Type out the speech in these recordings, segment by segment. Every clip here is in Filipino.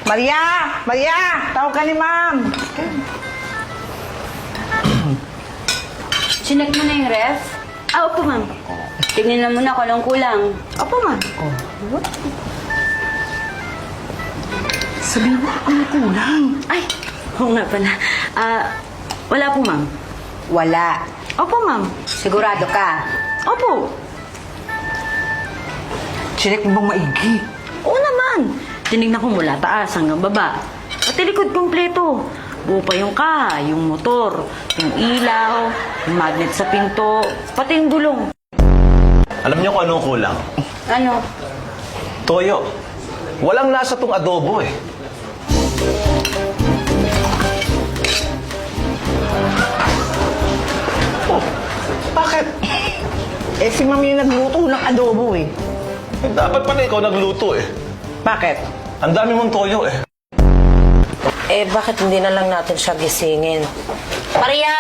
Maria! Maria! Tawag ka ni ma'am! Chinek mo na yung ref? Opo, ma'am. Tignan na muna kung anong kulang. Opo, ma'am. Sabihin mo, ano kulang? Ay, oo nga pala. Wala po, ma'am. Wala. Opo, ma'am. Sigurado ka? Opo. Chinek mo bang maigi? Oo naman. Tinignan ko mula taas hanggang baba. Pati likod kompleto. Buo pa yung kaha, yung motor, yung ilaw, yung magnet sa pinto, pati yung gulong. Alam niyo kung anong kulang? Ano? Toyo. Walang lasa tong adobo eh. Bakit? Eh, si ma'am yung nagluto ng adobo eh. Eh, dapat pala ikaw nagluto eh. Bakit? Ang dami mong toyo eh. Eh, bakit hindi na lang natin siya gisingin? Maria!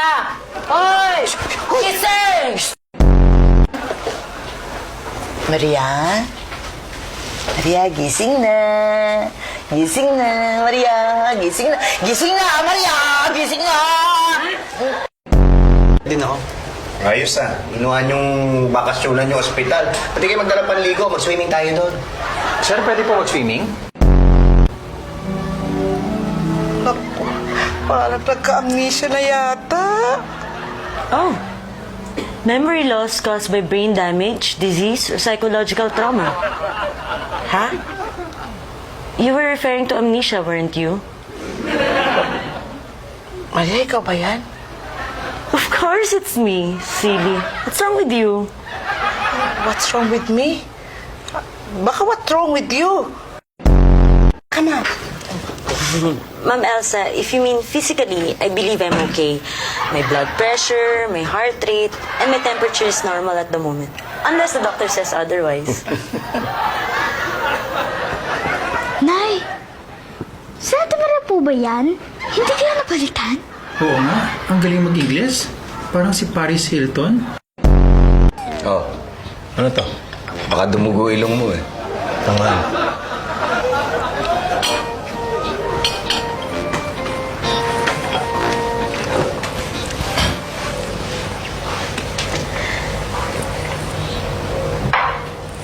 Hoy! Gising! Maria? Maria, gising na. Gising na, Maria. Gising na. Gising na, Maria! Gising na! Din ako. Ayos ah. Inuhan yung bakasyonan yung ospital. Pati kayo magdala panligo, mag-swimming tayo doon. Sir, pwede po mag-swimming? Naku, parang nagka-amnesia na yata. Oh. Memory loss caused by brain damage, disease, or psychological trauma. Ha? You were referring to amnesia, weren't you? Maria, ikaw ba yan? Of course it's me, silly. What's wrong with you? What's wrong with me? Baka what's wrong with you? Come on. Ma'am Elsa, if you mean physically, I believe I'm okay. My blood pressure, my heart rate, and my temperature is normal at the moment. Unless the doctor says otherwise. Nay, Santa Maria po ba yan? Hindi kaya napalitan? Oo nga, ang galing mag-Ingles. Parang si Paris Hilton. Oh, ano to? Baka dumugo ilong mo eh. Tangal.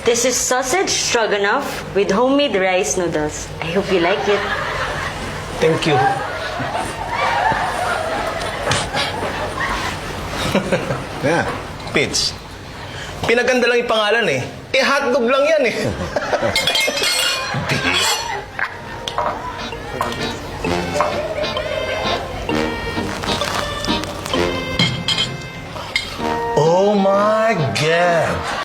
This is sausage stroganoff with homemade rice noodles. I hope you like it. Thank you. Yeah, Pits. Pinaganda lang yung pangalan eh. Eh, hotdog lang yan eh. Oh my God!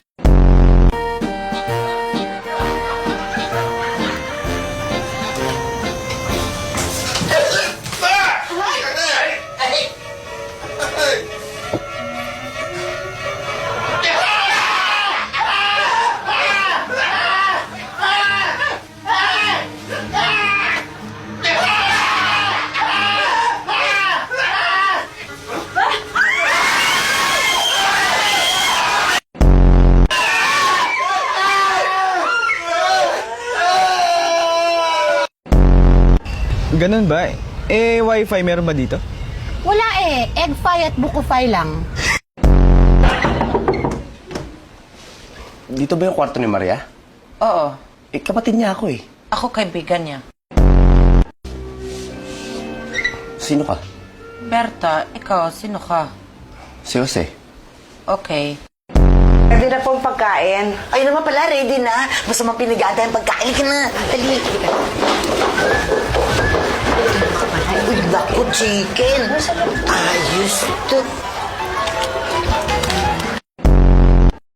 Ganun ba? Eh, wifi meron ba dito? Wala eh. Egg-fi at buko-fi lang. dito ba yung kwarto ni Maria? Oo. Eh, kapatid niya ako eh. Ako kaibigan niya. Sino ka? Berta, ikaw, sino ka? Si Jose. Okay. Ready na pong pagkain. Ay naman pala, ready na. Basta mapinagada yung pagkain ka na. Dali. Uy, naku, chicken. Ayos to.